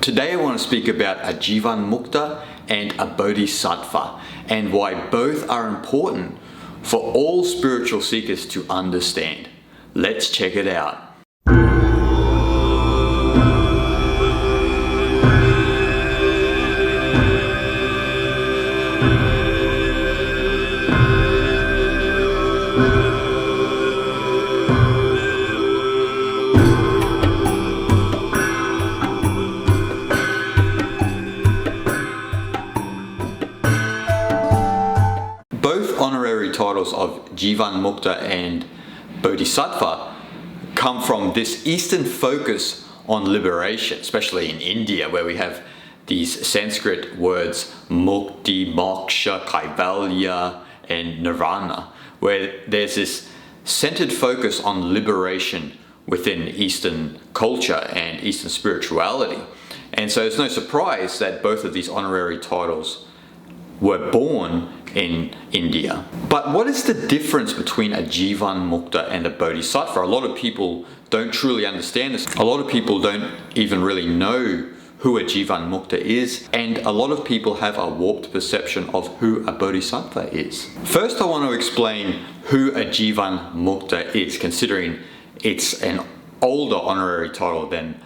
Today I want to speak about a Jivanmukta and a Bodhisattva and why both are important for all spiritual seekers to understand. Let's check it out. Both honorary titles of Jivanmukta and Bodhisattva come from this Eastern focus on liberation, especially in India, where we have these Sanskrit words mukti, moksha, kaivalya, and Nirvana, where there's this centered focus on liberation within Eastern culture and Eastern spirituality. And so it's no surprise that both of these honorary titles were born in India. But what is the difference between a Jivanmukta and a Bodhisattva? A lot of people don't truly understand this. A lot of people don't even really know who a Jivanmukta is, and a lot of people have a warped perception of who a Bodhisattva is. First, I want to explain who a Jivanmukta is, considering it's an older honorary title than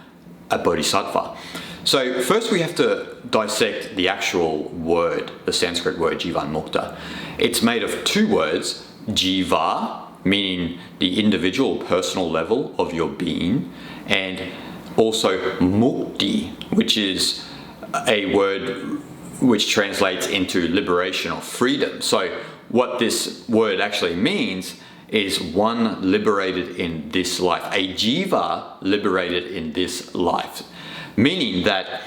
a Bodhisattva. So first we have to dissect the actual word, the Sanskrit word Jivanmukta. It's made of two words, jiva, meaning the individual personal level of your being, and also mukti, which is a word which translates into liberation or freedom. So what this word actually means is one liberated in this life, a jiva liberated in this life. Meaning that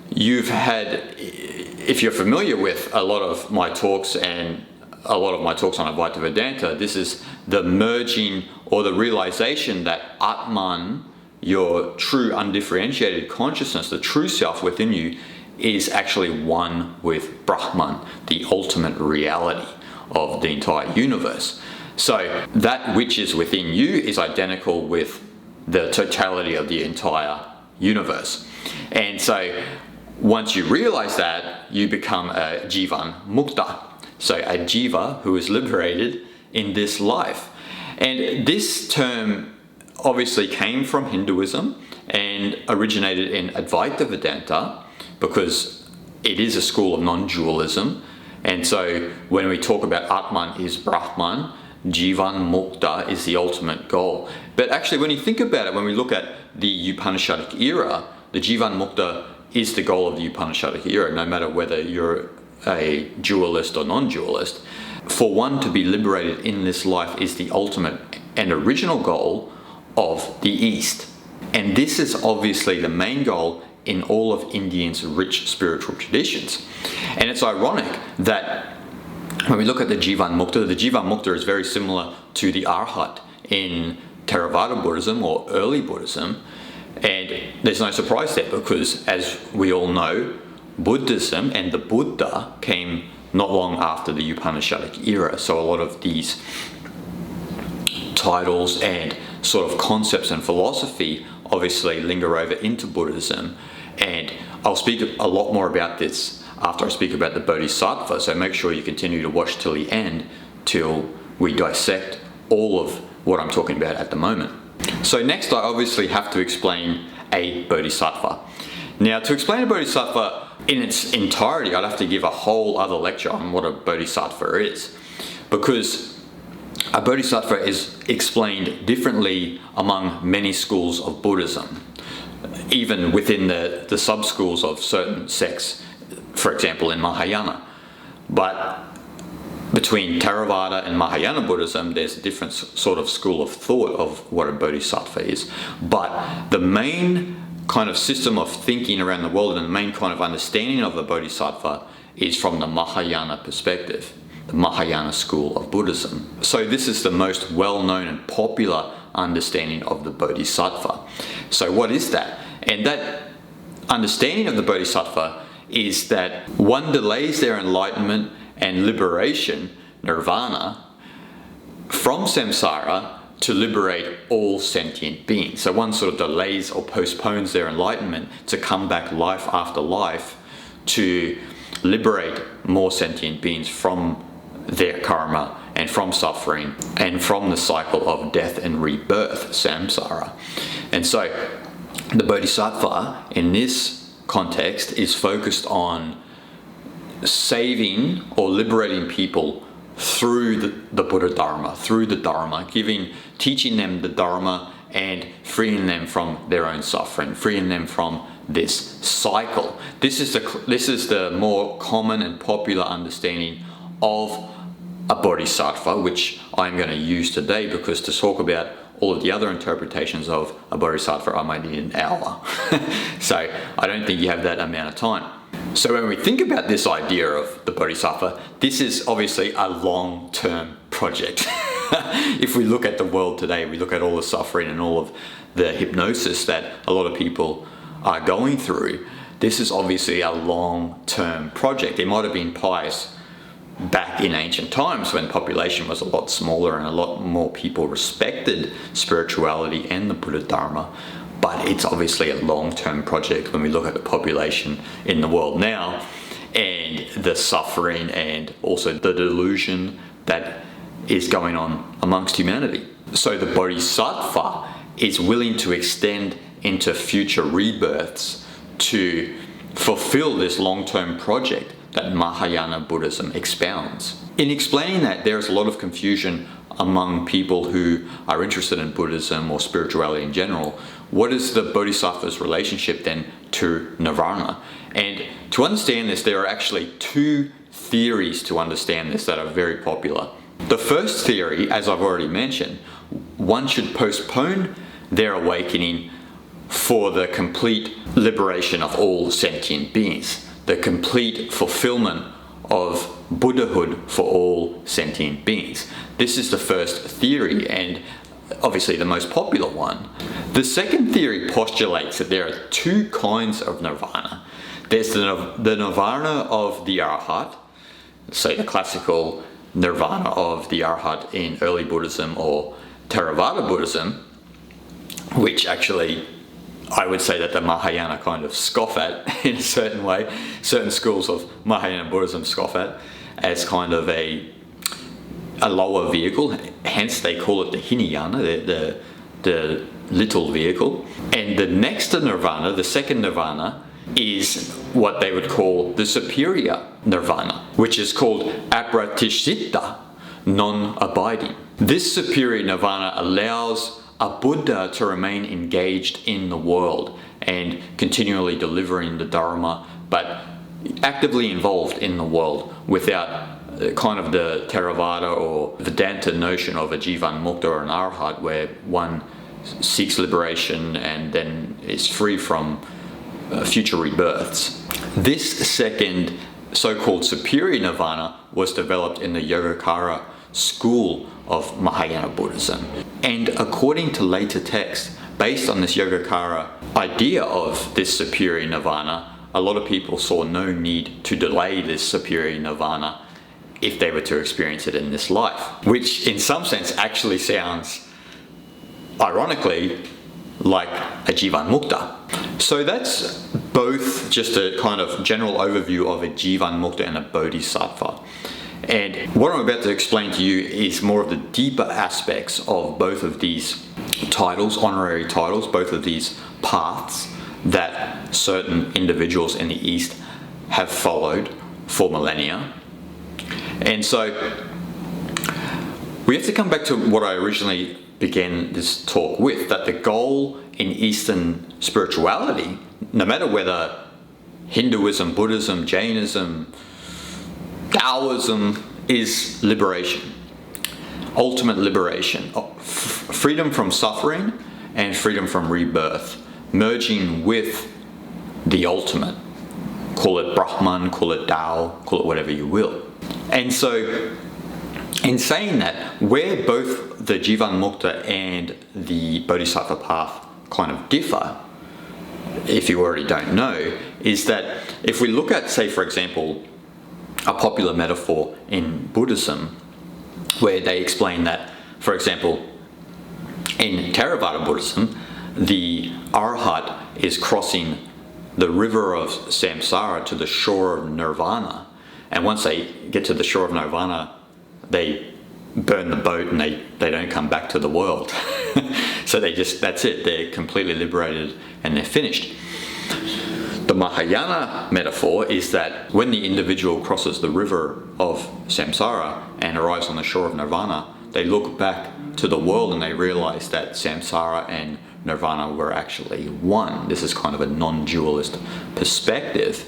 you've had, if you're familiar with a lot of my talks and a lot of my talks on Advaita Vedanta, this is the merging or the realization that Atman, your true undifferentiated consciousness, the true self within you, is actually one with Brahman, the ultimate reality of the entire universe. So that which is within you is identical with the totality of the entire universe. And so once you realize that, you become a Jivanmukta. So a jiva who is liberated in this life. And this term obviously came from Hinduism and originated in Advaita Vedanta because it is a school of non-dualism. And so when we talk about Atman is Brahman, Jivanmukta is the ultimate goal. But actually, when you think about it, when we look at the Upanishadic era, the Jivanmukta is the goal of the Upanishadic era, no matter whether you're a dualist or non-dualist. For one to be liberated in this life is the ultimate and original goal of the East. And this is obviously the main goal in all of Indians' rich spiritual traditions. And it's ironic that when we look at the Jivanmukta is very similar to the Arhat in Theravada Buddhism or early Buddhism. And there's no surprise there because, as we all know, Buddhism and the Buddha came not long after the Upanishadic era. So a lot of these titles and sort of concepts and philosophy obviously linger over into Buddhism. And I'll speak a lot more about this after I speak about the Bodhisattva, so make sure you continue to watch till the end till we dissect all of what I'm talking about at the moment. So next I obviously have to explain a Bodhisattva. Now to explain a Bodhisattva in its entirety, I'd have to give a whole other lecture on what a Bodhisattva is, because a Bodhisattva is explained differently among many schools of Buddhism, even within the sub-schools of certain sects. For example, in Mahayana. But between Theravada and Mahayana Buddhism, there's a different sort of school of thought of what a Bodhisattva is. But the main kind of system of thinking around the world and the main kind of understanding of the Bodhisattva is from the Mahayana perspective, the Mahayana school of Buddhism. So this is the most well-known and popular understanding of the Bodhisattva. So what is that? And that understanding of the Bodhisattva is that one delays their enlightenment and liberation, Nirvana, from samsara to liberate all sentient beings. So one sort of delays or postpones their enlightenment to come back life after life to liberate more sentient beings from their karma and from suffering and from the cycle of death and rebirth, samsara. And so the Bodhisattva in this context is focused on saving or liberating people through the Buddha Dharma, through the Dharma, teaching them the Dharma and freeing them from their own suffering, freeing them from this cycle. This is the more common and popular understanding of a Bodhisattva, which I'm going to use today, because to talk about all of the other interpretations of a Bodhisattva, I might need an hour. So I don't think you have that amount of time. So when we think about this idea of the Bodhisattva, this is obviously a long-term project. If we look at the world today, we look at all the suffering and all of the hypnosis that a lot of people are going through, this is obviously a long-term project. It might have been pious back in ancient times when population was a lot smaller and a lot more people respected spirituality and the Buddha Dharma. But it's obviously a long-term project when we look at the population in the world now and the suffering and also the delusion that is going on amongst humanity. So the Bodhisattva is willing to extend into future rebirths to fulfill this long-term project that Mahayana Buddhism expounds. In explaining that, there is a lot of confusion among people who are interested in Buddhism or spirituality in general. What is the Bodhisattva's relationship then to Nirvana? And to understand this, there are actually two theories to understand this that are very popular. The first theory, as I've already mentioned, one should postpone their awakening for the complete liberation of all sentient beings, the complete fulfillment of Buddhahood for all sentient beings. This is the first theory and obviously the most popular one. The second theory postulates that there are two kinds of nirvana. There's the nirvana of the arhat, say the classical nirvana of the arhat in early Buddhism or Theravada Buddhism, which actually I would say that the Mahayana kind of scoff at in a certain way. Certain schools of Mahayana Buddhism scoff at as kind of a lower vehicle, hence they call it the Hinayana, the little vehicle. And the next to Nirvana, the second Nirvana, is what they would call the superior Nirvana, which is called apratishita, non-abiding. This superior Nirvana allows a Buddha to remain engaged in the world and continually delivering the Dharma, but actively involved in the world without kind of the Theravada or Vedanta notion of a Jivanmukta or an Arhat, where one seeks liberation and then is free from future rebirths. This second so-called superior nirvana was developed in the Yogacara school of Mahayana Buddhism. And according to later texts, based on this Yogacara idea of this superior nirvana, a lot of people saw no need to delay this superior nirvana if they were to experience it in this life, which in some sense actually sounds, ironically, like a Jivanmukta. So that's both just a kind of general overview of a Jivanmukta and a Bodhisattva. And what I'm about to explain to you is more of the deeper aspects of both of these titles, honorary titles, both of these paths that certain individuals in the East have followed for millennia. And so we have to come back to what I originally began this talk with, that the goal in Eastern spirituality, no matter whether Hinduism, Buddhism, Jainism, Taoism, is liberation, ultimate liberation, freedom from suffering and freedom from rebirth, merging with the ultimate. Call it Brahman, call it Tao, call it whatever you will. And so in saying that, where both the Jivanmukta and the Bodhisattva path kind of differ, if you already don't know, is that if we look at, say, for example, a popular metaphor in Buddhism, where they explain that, for example, In Theravada Buddhism, the Arhat is crossing the river of samsara to the shore of Nirvana. And once they get to the shore of Nirvana, they burn the boat and they don't come back to the world. So that's it, they're completely liberated and they're finished. The Mahayana metaphor is that when the individual crosses the river of samsara and arrives on the shore of Nirvana, they look back to the world and they realize that samsara and Nirvana were actually one. This is kind of a non-dualist perspective,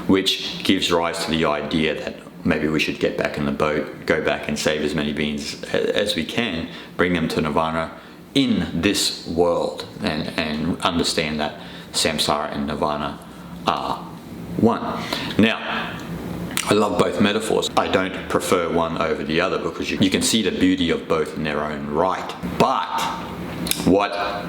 which gives rise to the idea that maybe we should get back in the boat, go back and save as many beings as we can, bring them to Nirvana in this world, and understand that samsara and Nirvana are one. Now, I love both metaphors. I don't prefer one over the other because you can see the beauty of both in their own right. But what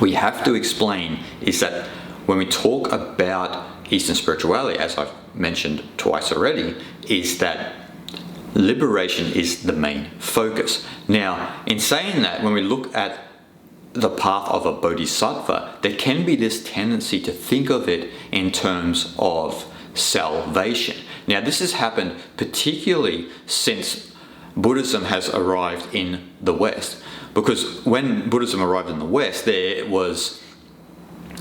we have to explain is that when we talk about Eastern spirituality, as I've mentioned twice already, is that liberation is the main focus. Now, in saying that, when we look at the path of a bodhisattva, there can be this tendency to think of it in terms of salvation. Now, this has happened particularly since Buddhism has arrived in the West, because when Buddhism arrived in the West, there was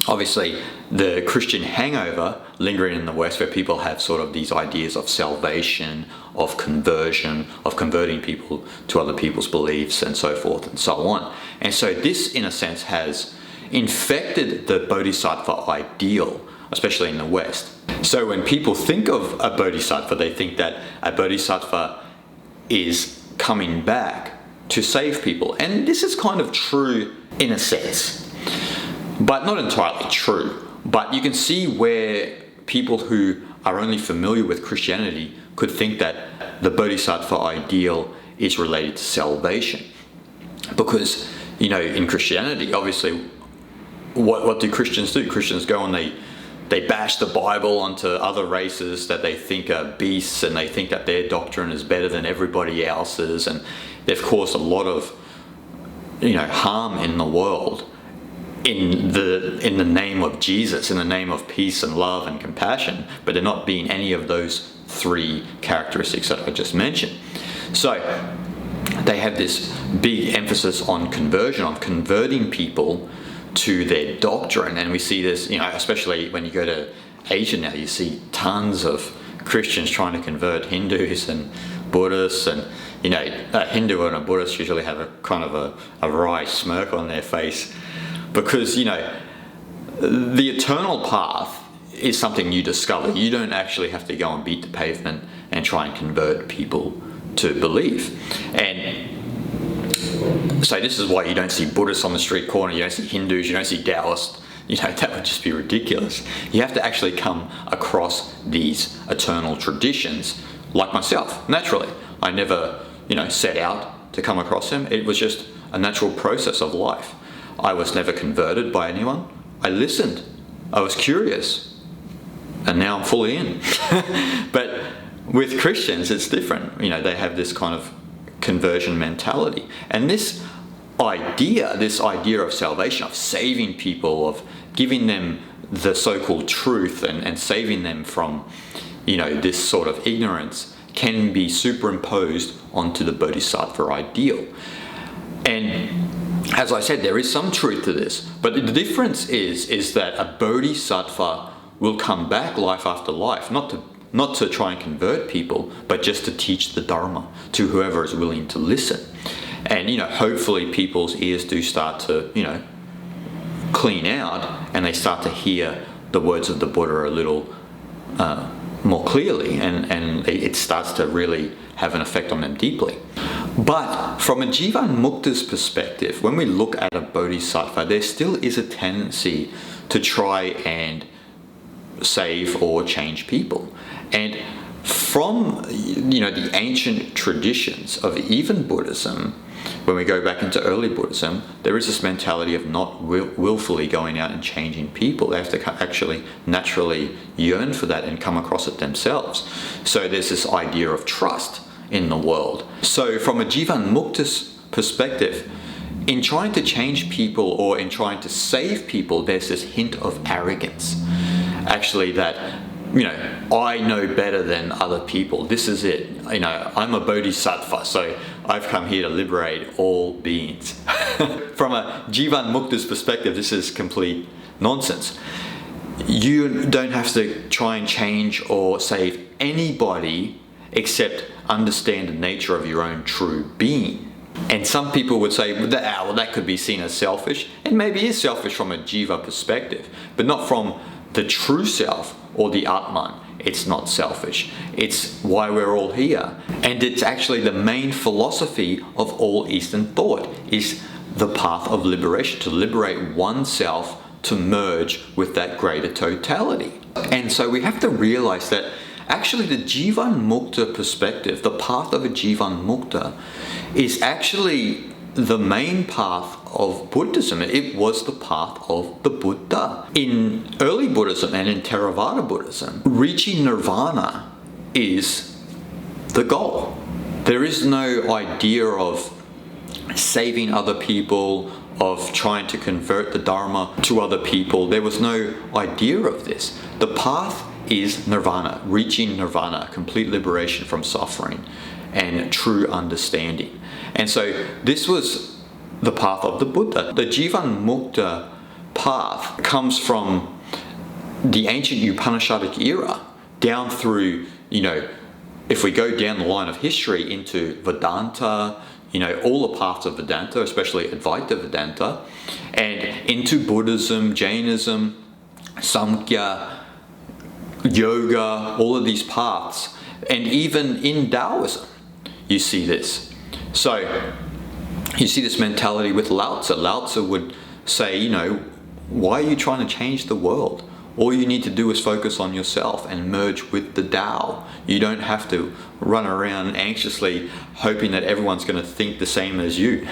obviously the Christian hangover lingering in the West, where people have sort of these ideas of salvation, of conversion, of converting people to other people's beliefs and so forth and so on. And so this, in a sense, has infected the bodhisattva ideal, especially in the West. So when people think of a bodhisattva, they think that a bodhisattva is coming back to save people. And this is kind of true in a sense, but not entirely true. But you can see where people who are only familiar with Christianity could think that the bodhisattva ideal is related to salvation. Because, in Christianity, obviously, what do Christians do? Christians go and they bash the Bible onto other races that they think are beasts, and they think that their doctrine is better than everybody else's, and they've caused a lot of harm in the world in the name of Jesus, in the name of peace and love and compassion, but they're not being any of those three characteristics that I just mentioned. So they have this big emphasis on conversion, on converting people to their doctrine. And we see this, especially when you go to Asia now, you see tons of Christians trying to convert Hindus and Buddhists, and a Hindu and a Buddhist usually have a kind of a wry smirk on their face, because the eternal path is something you discover. You don't actually have to go and beat the pavement and try and convert people to believe. And so this is why you don't see Buddhists on the street corner, you don't see Hindus, you don't see Taoists. That would just be ridiculous. You have to actually come across these eternal traditions, like myself, naturally. I never, set out to come across them. It was just a natural process of life. I was never converted by anyone. I listened. I was curious. And now I'm fully in. But with Christians, it's different. They have this kind of conversion mentality. And this idea of salvation, of saving people, of giving them the so-called truth and saving them from, this sort of ignorance, can be superimposed onto the bodhisattva ideal. And as I said, there is some truth to this, but the difference is that a bodhisattva will come back life after life, not to try and convert people, but just to teach the Dharma to whoever is willing to listen. And hopefully people's ears do start to clean out, and they start to hear the words of the Buddha a little more clearly, and it starts to really have an effect on them deeply. But from a Jivanmukta's perspective, when we look at a bodhisattva, there still is a tendency to try and save or change people. And from the ancient traditions of even Buddhism, when we go back into early Buddhism, there is this mentality of not willfully going out and changing people. They have to actually naturally yearn for that and come across it themselves. So there's this idea of trust in the world. So from a Jivanmukta's perspective, in trying to change people or in trying to save people, there's this hint of arrogance. Actually, that, I know better than other people. This is it. I'm a Bodhisattva, so I've come here to liberate all beings. From a Jivanmukta's perspective, this is complete nonsense. You don't have to try and change or save anybody except understand the nature of your own true being. And some people would say, well, that could be seen as selfish. It maybe is selfish from a Jiva perspective, but not from the true self or the Atman. It's not selfish. It's why we're all here. And it's actually the main philosophy of all Eastern thought, is the path of liberation, to liberate oneself to merge with that greater totality. And so we have to realize that actually the Jivanmukta perspective, the path of a Jivanmukta, is actually the main path of Buddhism. It was the path of the Buddha. In early Buddhism and in Theravada Buddhism, reaching Nirvana is the goal. There is no idea of saving other people, of trying to convert the Dharma to other people. There was no idea of this. The path is Nirvana, reaching Nirvana, complete liberation from suffering and true understanding. And so this was the path of the Buddha. The Jivanmukta path comes from the ancient Upanishadic era down through, if we go down the line of history into Vedanta, all the paths of Vedanta, especially Advaita Vedanta, and into Buddhism, Jainism, Samkhya, yoga, all of these paths, and even in Taoism, you see this. So you see this mentality with Lao Tzu. Lao Tzu would say, why are you trying to change the world? All you need to do is focus on yourself and merge with the Tao. You don't have to run around anxiously hoping that everyone's going to think the same as you,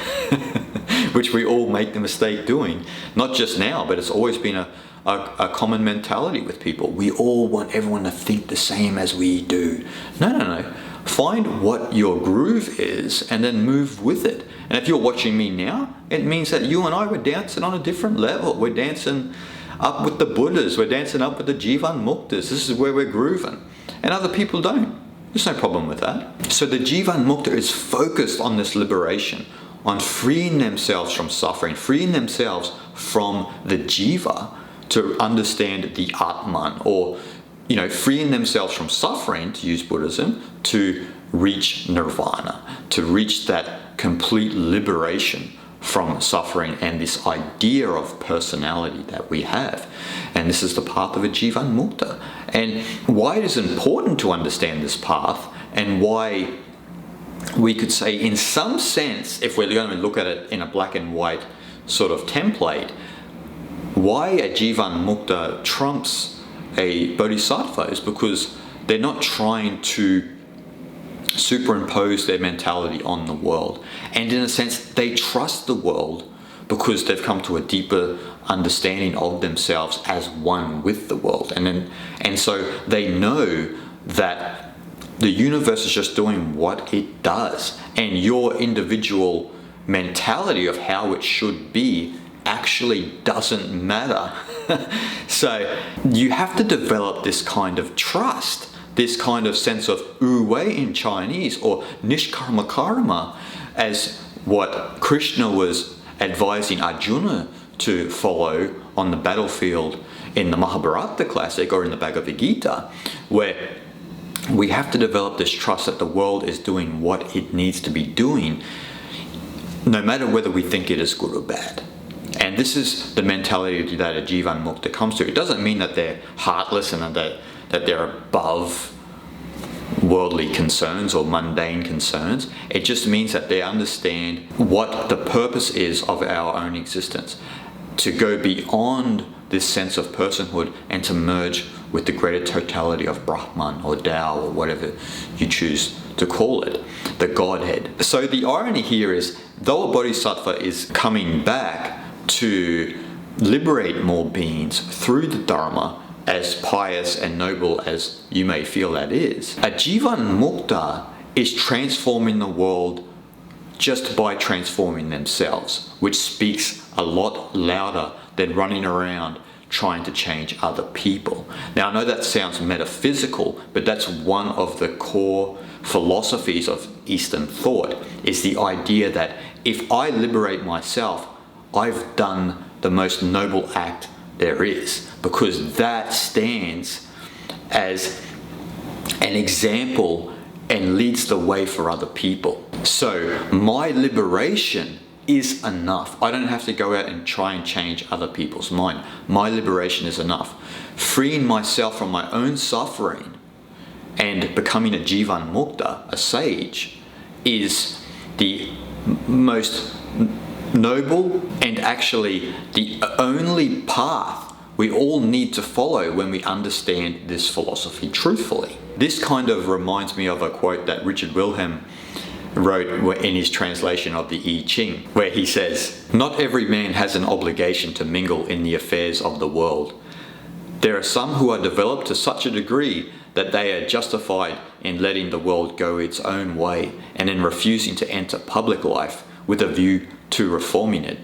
which we all make the mistake doing. Not just now, but it's always been a common mentality with people. We all want everyone to think the same as we do. No. Find what your groove is and then move with it. And if you're watching me now, it means that you and I were dancing on a different level. We're dancing up with the Buddhas, we're dancing up with the Jivanmuktas. This is where we're grooving. And other people don't. There's no problem with that. So the Jivanmukta is focused on this liberation, on freeing themselves from suffering, freeing themselves from the Jiva to understand the Atman, or freeing themselves from suffering, to use Buddhism, to reach Nirvana, to reach that complete liberation from suffering and this idea of personality that we have. And this is the path of a Jivanmukta. And why it is important to understand this path, and why we could say, in some sense, if we're going to look at it in a black and white sort of template, why a Jivanmukta trumps a Bodhisattva is because they're not trying to superimpose their mentality on the world. And in a sense, they trust the world because they've come to a deeper understanding of themselves as one with the world. And so they know that the universe is just doing what it does. And your individual mentality of how it should be actually doesn't matter. So you have to develop this kind of trust, this kind of sense of wu-wei in Chinese, or nishkarma karma, as what Krishna was advising Arjuna to follow on the battlefield in the Mahabharata classic or in the Bhagavad Gita, where we have to develop this trust that the world is doing what it needs to be doing, no matter whether we think it is good or bad. And this is the mentality that a Jivanmukta comes to. It doesn't mean that they're heartless and that they're above worldly concerns or mundane concerns. It just means that they understand what the purpose is of our own existence, to go beyond this sense of personhood and to merge with the greater totality of Brahman or Tao or whatever you choose to call it, the Godhead. So the irony here is, though a Bodhisattva is coming back to liberate more beings through the Dharma, as pious and noble as you may feel that is, a Jivanmukta is transforming the world just by transforming themselves, which speaks a lot louder than running around trying to change other people. Now, I know that sounds metaphysical, but that's one of the core philosophies of Eastern thought, is the idea that if I liberate myself, I've done the most noble act there is, because that stands as an example and leads the way for other people. So my liberation is enough. I don't have to go out and try and change other people's mind. My liberation is enough. Freeing myself from my own suffering and becoming a Jivanmukta, a sage, is the most noble and actually the only path we all need to follow when we understand this philosophy truthfully. This kind of reminds me of a quote that Richard Wilhelm wrote in his translation of the I Ching, where he says, "Not every man has an obligation to mingle in the affairs of the world. There are some who are developed to such a degree that they are justified in letting the world go its own way and in refusing to enter public life with a view to reforming it.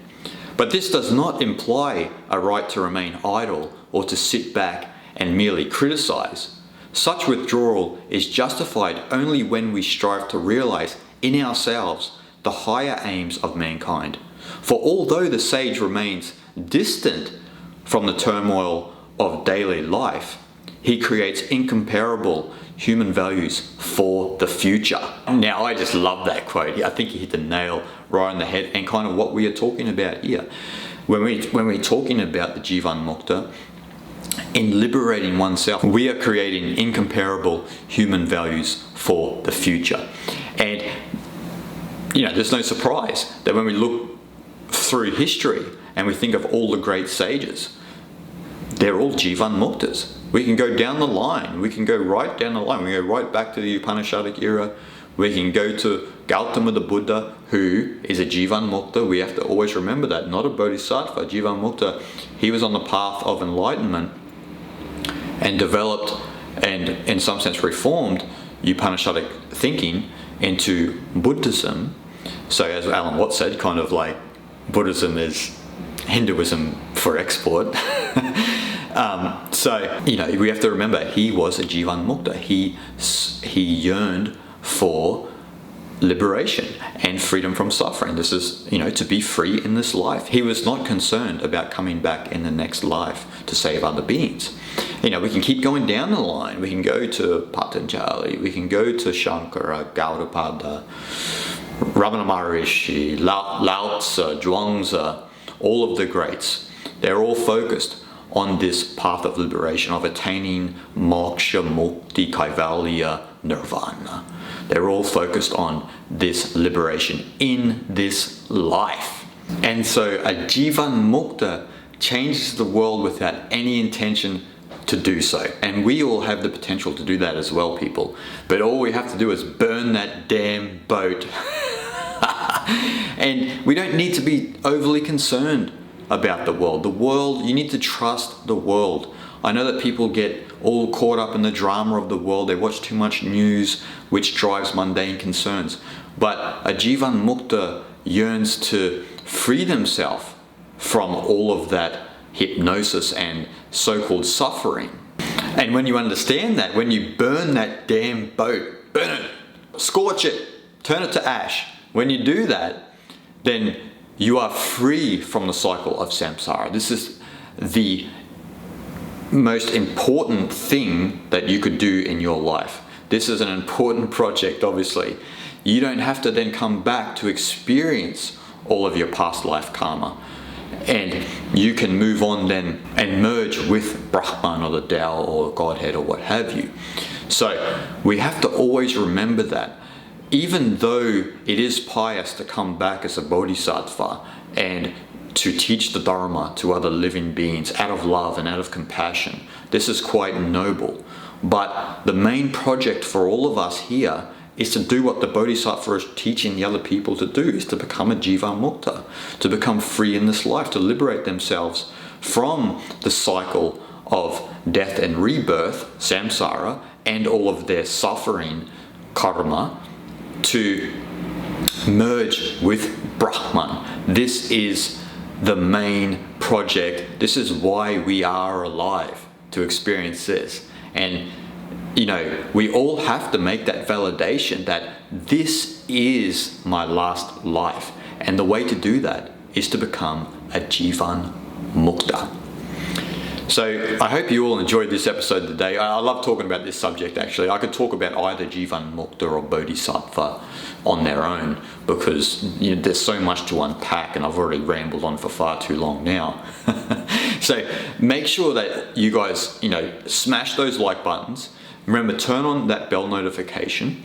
But this does not imply a right to remain idle or to sit back and merely criticize. Such withdrawal is justified only when we strive to realize in ourselves the higher aims of mankind. For although the sage remains distant from the turmoil of daily life, he creates incomparable human values for the future." Now, I just love that quote. I think he hit the nail right on the head, and kind of what we are talking about here. When we're talking about the Jivanmukta, in liberating oneself, we are creating incomparable human values for the future. And there's no surprise that when we look through history and we think of all the great sages, they're all Jivanmuktas. We can go down the line. We can go right down the line. We go right back to the Upanishadic era. We can go to Gautama the Buddha, who is a Jivanmukta. We have to always remember that, not a Bodhisattva. Jivanmukta, he was on the path of enlightenment and developed and in some sense reformed Upanishadic thinking into Buddhism. So as Alan Watts said, kind of like Buddhism is Hinduism for export. We have to remember he was a Jivanmukta. He yearned for liberation and freedom from suffering. This is, to be free in this life. He was not concerned about coming back in the next life to save other beings. We can keep going down the line. We can go to Patanjali, we can go to Shankara, Gaudapada, Ramana Maharishi, Lao Tzu, Zhuangzi, all of the greats. They're all focused on this path of liberation, of attaining moksha, mukti, kaivalya, nirvana. They're all focused on this liberation in this life. And so a Jivanmukta changes the world without any intention to do so. And we all have the potential to do that as well, people. But all we have to do is burn that damn boat. And we don't need to be overly concerned about the world. The world, you need to trust the world. I know that people get all caught up in the drama of the world. They watch too much news, which drives mundane concerns. But a Jivanmukta yearns to free themselves from all of that hypnosis and so-called suffering. And when you understand that, when you burn that damn boat, burn it, scorch it, turn it to ash, when you do that, then you are free from the cycle of samsara. This is the most important thing that you could do in your life. This is an important project, obviously. You don't have to then come back to experience all of your past life karma. And you can move on then and merge with Brahman or the Tao or Godhead or what have you. So we have to always remember that. Even though it is pious to come back as a Bodhisattva and to teach the Dharma to other living beings out of love and out of compassion, this is quite noble. But the main project for all of us here is to do what the Bodhisattva is teaching the other people to do, is to become a Jivanmukta, to become free in this life, to liberate themselves from the cycle of death and rebirth, samsara, and all of their suffering, karma, to merge with Brahman. This is the main project. This is why we are alive, to experience this. And we all have to make that validation that this is my last life. And the way to do that is to become a Jivanmukta. So I hope you all enjoyed this episode today. I love talking about this subject actually. I could talk about either Jivanmukta or Bodhisattva on their own because there's so much to unpack and I've already rambled on for far too long now. So make sure that you guys, smash those like buttons. Remember, turn on that bell notification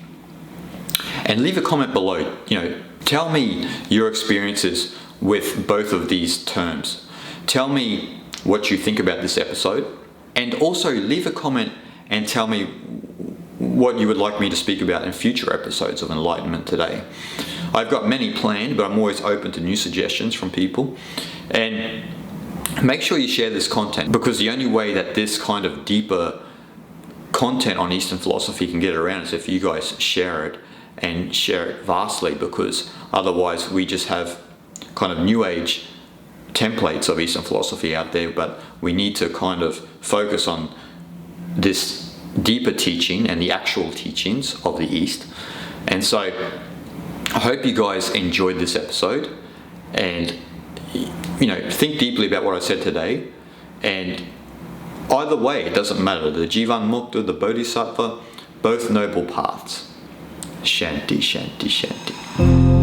and leave a comment below. Tell me your experiences with both of these terms. Tell me what you think about this episode, and also leave a comment and tell me what you would like me to speak about in future episodes of Enlightenment Today. I've got many planned, but I'm always open to new suggestions from people. And make sure you share this content, because the only way that this kind of deeper content on Eastern philosophy can get around is if you guys share it, and share it vastly, because otherwise we just have kind of new age templates of Eastern philosophy out there, but we need to kind of focus on this deeper teaching and the actual teachings of the East. And so I hope you guys enjoyed this episode, and think deeply about what I said today. And either way, it doesn't matter. The Jivanmukta, the Bodhisattva, both noble paths. Shanti, shanti, shanti.